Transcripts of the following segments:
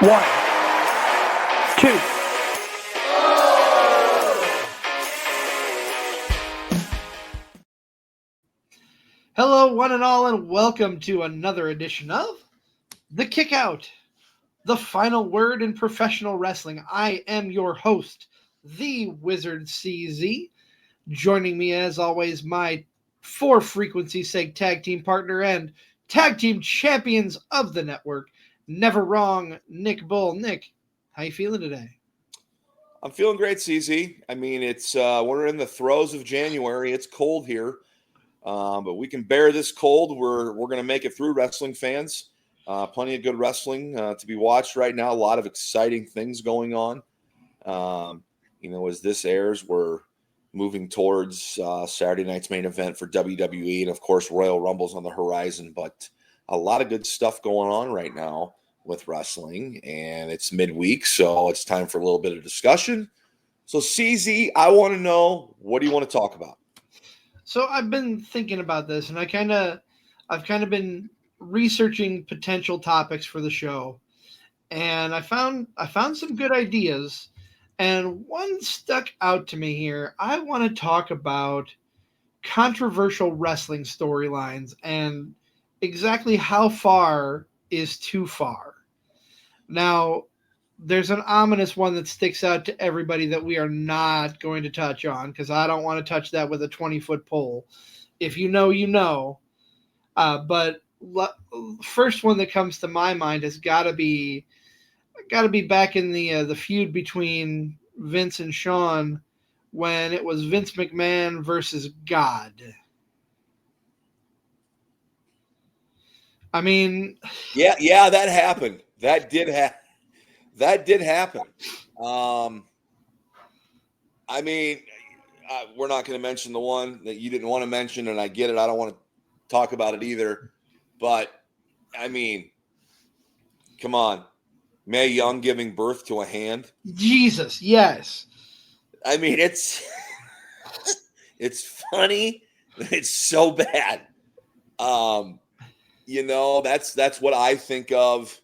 One, two. Hello, one and all, and welcome to another edition of The Kickout, the final word in professional wrestling. I am your host, the Wizard CZ. Joining me, as always, my for frequency's sake tag team partner and tag team champions of the network, Never Wrong, Nick Bull. Nick, how you feeling today? I'm feeling great, CZ. I mean, it's we're in the throes of January. It's cold here, but we can bear this cold. We're going to make it through, wrestling fans. Plenty of good wrestling to be watched right now. A lot of exciting things going on. As this airs, we're moving towards Saturday night's main event for WWE, and of course, Royal Rumble's on the horizon. But a lot of good stuff going on right now with wrestling, and it's midweek, so it's time for a little bit of discussion. So CZ, I want to know, what do you want to talk about? So I've been thinking about this, and I've kind of been researching potential topics for the show, and I found some good ideas, and one stuck out to me here. I want to talk about controversial wrestling storylines and exactly how far is too far. Now, there's an ominous one that sticks out to everybody that we are not going to touch on because I don't want to touch that with a 20-foot pole. If you know, you know. But first one that comes to my mind has got to be back in the feud between Vince and Shawn when it was Vince McMahon versus God. I mean, yeah, that happened. That did happen. I mean, we're not going to mention the one that you didn't want to mention, and I get it. I don't want to talk about it either. But, I mean, come on. Mae Young giving birth to a hand. Jesus, yes. I mean, it's funny. It's so bad. That's what I think of.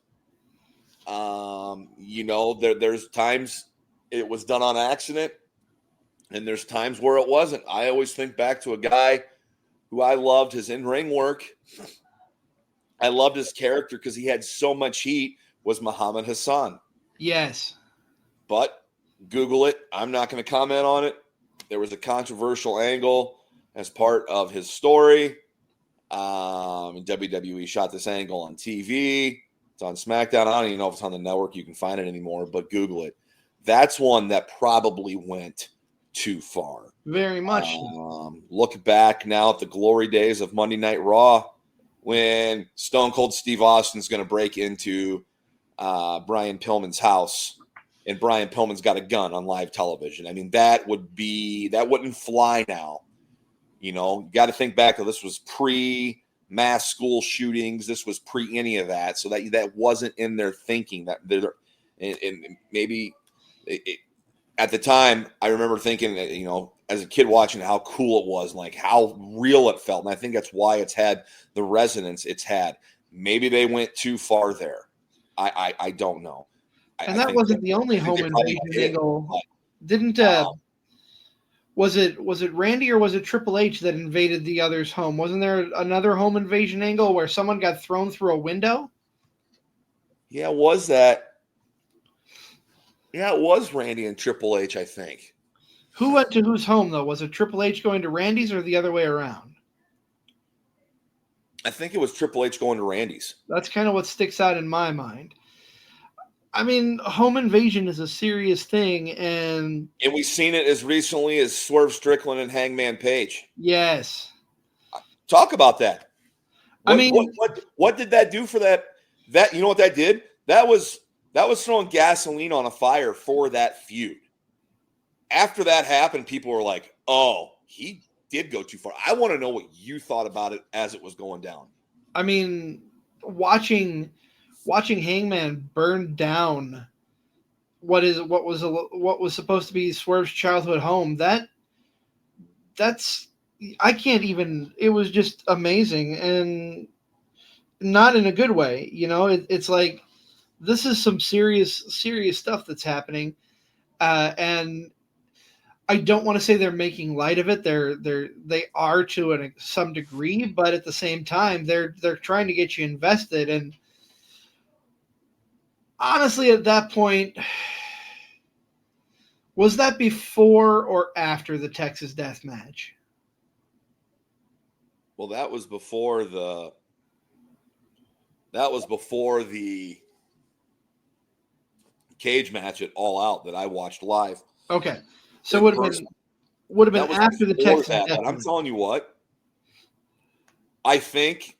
There's times it was done on accident, and there's times where it wasn't. I always think back to a guy who I loved his in-ring work. I loved his character because he had so much heat, was Muhammad Hassan. Yes. But Google it. I'm not going to comment on it. There was a controversial angle as part of his story. WWE shot this angle on TV. It's on SmackDown. I don't even know if it's on the network. You can find it anymore, but Google it. That's one that probably went too far. Very much. Look back now at the glory days of Monday Night Raw when Stone Cold Steve Austin's going to break into Brian Pillman's house, and Brian Pillman's got a gun on live television. I mean, that wouldn't fly now. You got to think back that this was pre-mass school shootings. This was pre any of that, so that wasn't in their thinking. And maybe at the time, I remember thinking that, as a kid watching how cool it was and like how real it felt, and I think that's why it's had the resonance it's had. Maybe they went too far there. I don't know. And that wasn't the only home invasion angle. Didn't was it Randy or was it Triple H that invaded the other's home? Wasn't there another home invasion angle where someone got thrown through a window? Yeah, was that? Yeah, it was Randy and Triple H, I think. Who went to whose home, though? Was it Triple H going to Randy's or the other way around? I think it was Triple H going to Randy's. That's kind of what sticks out in my mind. I mean, home invasion is a serious thing, and we've seen it as recently as Swerve Strickland and Hangman Page. Yes. Talk about that. What did that do for that? That, you know what that did? That was throwing gasoline on a fire for that feud. After that happened, people were like, "Oh, he did go too far." I want to know what you thought about it as it was going down. I mean, watching Hangman burn down what was supposed to be Swerve's childhood home. That's I can't even. It was just amazing, and not in a good way. It's like this is some serious stuff that's happening, and I don't want to say they're making light of it. They are to some degree, but at the same time, they're trying to get you invested. And honestly, at that point, was that before or after the Texas Death Match? Well, that was before the cage match at All Out that I watched live. Okay, so would have been after the Texas Death Match. But I'm telling you what, I think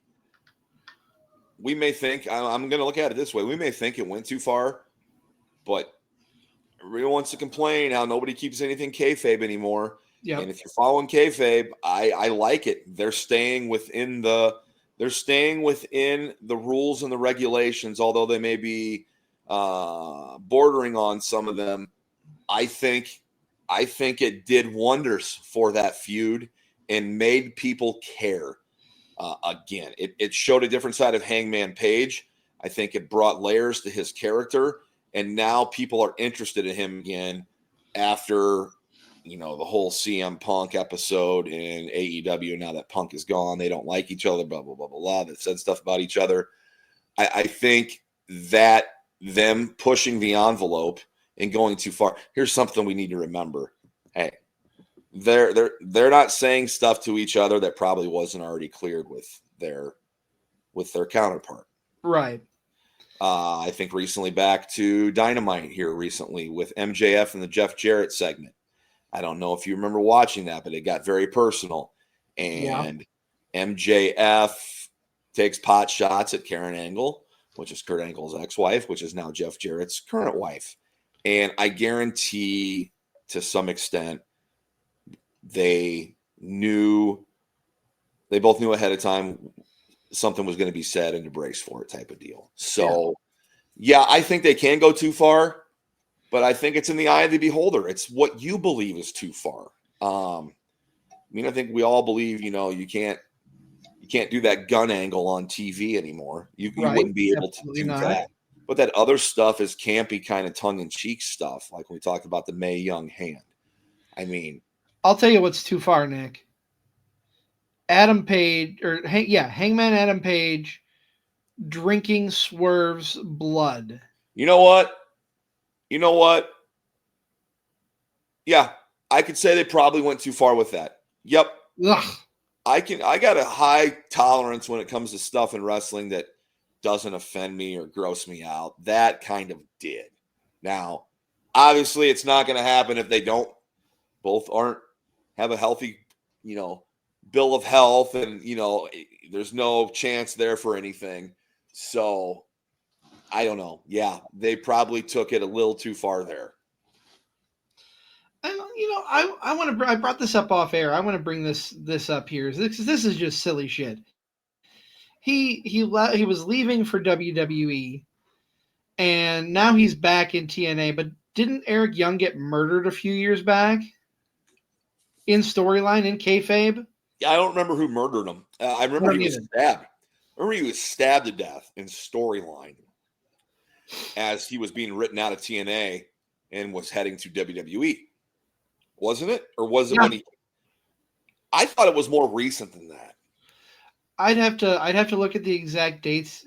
we may think, I'm going to look at it this way. We may think it went too far, but everyone wants to complain how nobody keeps anything kayfabe anymore. Yep. And if you're following kayfabe, I like it. They're staying within the rules and the regulations, although they may be bordering on some of them. I think it did wonders for that feud and made people care. Again, it showed a different side of Hangman Page. I think it brought layers to his character, and now people are interested in him again after, the whole CM Punk episode in AEW. Now that Punk is gone, they don't like each other, blah, blah, blah, blah, blah. That said stuff about each other. I think that them pushing the envelope and going too far. Here's something we need to remember. Hey, they're not saying stuff to each other that probably wasn't already cleared with their counterpart. Right. I think recently back to Dynamite here recently with MJF and the Jeff Jarrett segment. I don't know if you remember watching that, but it got very personal. And MJF takes pot shots at Karen Angle, which is Kurt Angle's ex-wife, which is now Jeff Jarrett's current wife. And I guarantee to some extent they both knew ahead of time something was going to be said and to brace for it type of deal. So, yeah, I think they can go too far, but I think it's in the eye of the beholder. It's what you believe is too far. I think we all believe, you can't do that gun angle on TV anymore. You wouldn't be able to do that. But that other stuff is campy, kind of tongue-in-cheek stuff, like when we talked about the Mae Young hand. I mean, I'll tell you what's too far, Nick. Hangman Adam Page drinking Swerve's blood. You know what? Yeah, I could say they probably went too far with that. Yep. Ugh. I got a high tolerance when it comes to stuff in wrestling that doesn't offend me or gross me out. That kind of did. Now, obviously it's not going to happen if they both have a healthy, bill of health, and there's no chance there for anything. So I don't know. Yeah, they probably took it a little too far there. And I brought this up off air. I want to bring this up here. This is just silly shit. He was leaving for WWE, and now he's back in TNA. But didn't Eric Young get murdered a few years back in storyline in kayfabe? Yeah, I don't remember who murdered him. I remember he was stabbed. I remember he was stabbed to death in storyline as he was being written out of TNA and was heading to WWE. Wasn't it? Or was it when I thought it was more recent than that. I'd have to look at the exact dates.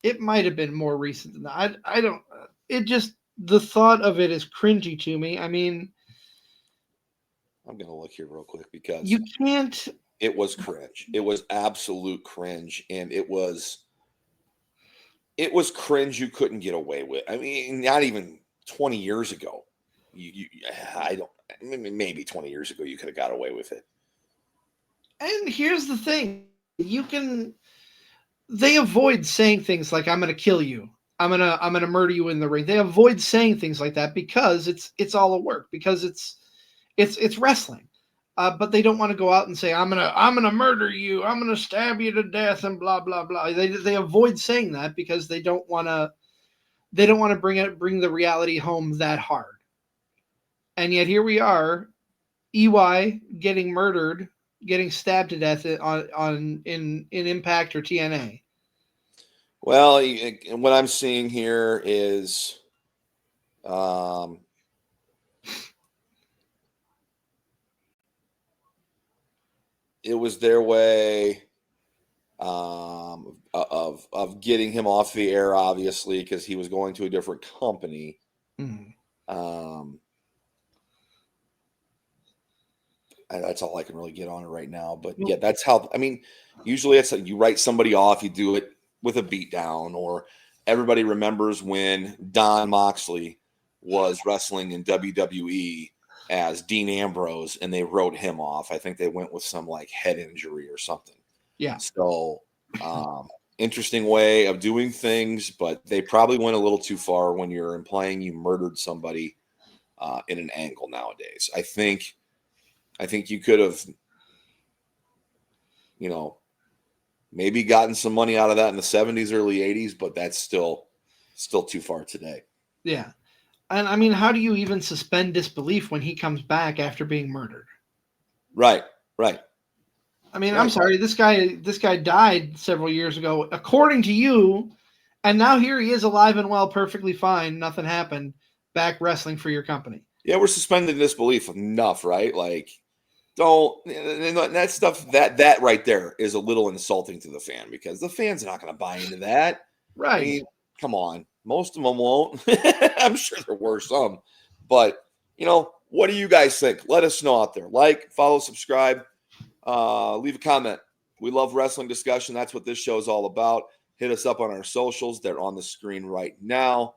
It might have been more recent than that. I don't. It just, the thought of it is cringy to me. I mean, I'm gonna look here real quick because you can't. It was cringe. It was absolute cringe, and it was cringe you couldn't get away with. I mean, not even 20 years ago. Maybe 20 years ago you could have got away with it. And here's the thing. They avoid saying things like, I'm going to kill you. I'm going to murder you in the ring. They avoid saying things like that because it's all a work, because it's wrestling. But they don't want to go out and say, I'm going to murder you. I'm going to stab you to death and blah, blah, blah. They avoid saying that because they don't want to bring the reality home that hard. And yet here we are, EY getting murdered, getting stabbed to death in Impact or TNA. Well, what I'm seeing here is it was their way of getting him off the air, obviously, because he was going to a different company. That's all I can really get on it right now. But yeah, that's how. I mean, usually it's like you write somebody off, you do it with a beatdown, or everybody remembers when Don Moxley was wrestling in WWE as Dean Ambrose, and they wrote him off. I think they went with some like head injury or something. Yeah. So interesting way of doing things, but they probably went a little too far when you're implying you murdered somebody in an angle nowadays. I think you could have, maybe gotten some money out of that in the 70s, early 80s, but that's still too far today. Yeah. And I mean, how do you even suspend disbelief when he comes back after being murdered? Right. I mean, I'm sorry, this guy died several years ago, according to you, and now here he is alive and well, perfectly fine, nothing happened, back wrestling for your company. Yeah, we're suspending disbelief enough, right? Like, don't, and that stuff, that right there is a little insulting to the fan, because the fan's not going to buy into that. Right. I mean, come on. Most of them won't. I'm sure there were some. But, what do you guys think? Let us know out there. Like, follow, subscribe, leave a comment. We love wrestling discussion. That's what this show is all about. Hit us up on our socials. They're on the screen right now.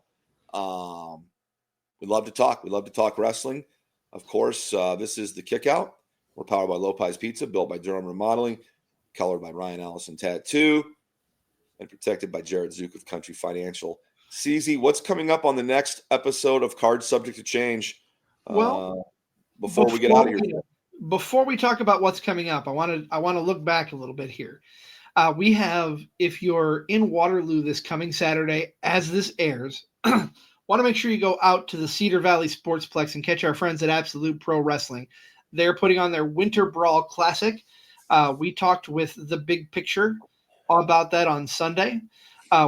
We love to talk. We love to talk wrestling. Of course, this is The Kickout. We're powered by Lopez Pizza, built by Durham Remodeling, colored by Ryan Allison Tattoo, and protected by Jared Zook of Country Financial. CZ, what's coming up on the next episode of Card Subject to Change? Well, before we get out of here. Before we talk about what's coming up, I want to look back a little bit here. We have, if you're in Waterloo this coming Saturday, as this airs, want to make sure you go out to the Cedar Valley Sportsplex and catch our friends at Absolute Pro Wrestling. They're putting on their Winter Brawl Classic. We talked with The Big Picture about that on Sunday.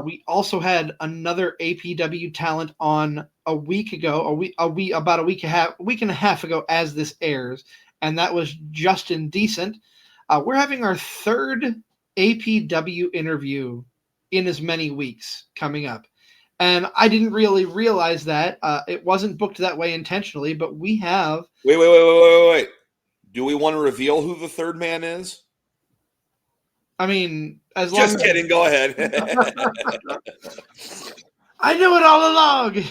We also had another APW talent on a week ago, about a week and a half ago as this airs, and that was Justin Decent. We're having our third APW interview in as many weeks coming up. And I didn't really realize that. It wasn't booked that way intentionally, but we have... Wait. Do we want to reveal who the third man is? I mean, as long as... Just kidding. Go ahead. I knew it all along.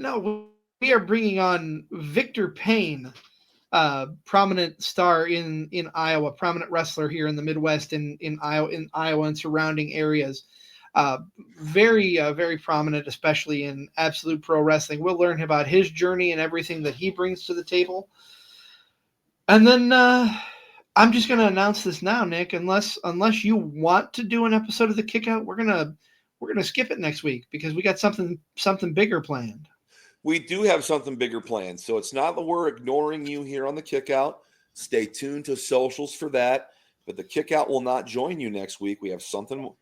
No, we are bringing on Victor Payne, prominent star in Iowa, prominent wrestler here in the Midwest in Iowa and surrounding areas. Very prominent, especially in Absolute Pro Wrestling. We'll learn about his journey and everything that he brings to the table. And then I'm just going to announce this now, Nick. Unless you want to do an episode of The Kickout, we're gonna skip it next week because we got something bigger planned. We do have something bigger planned, so it's not that we're ignoring you here on The Kickout. Stay tuned to socials for that. But The Kickout will not join you next week. We have something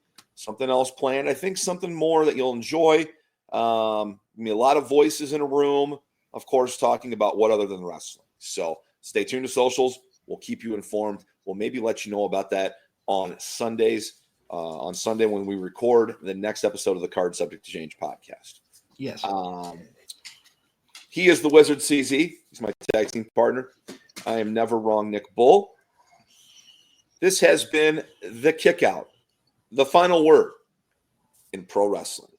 else planned. I think something more that you'll enjoy. I mean, a lot of voices in a room, of course, talking about what other than wrestling. So stay tuned to socials. We'll keep you informed. We'll maybe let you know about that on Sundays. On Sunday when we record the next episode of the Card Subject to Change podcast. Yes. He is the Wizard CZ. He's my tag team partner. I am Never Wrong Nick Bull. This has been The Kickout, the final word in pro wrestling.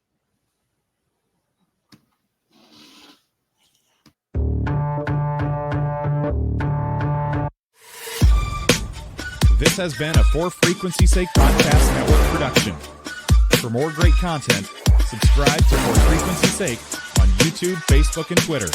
This has been a For Frequency's Sake Podcast Network production. For more great content, subscribe to For Frequency's Sake on YouTube, Facebook, and Twitter.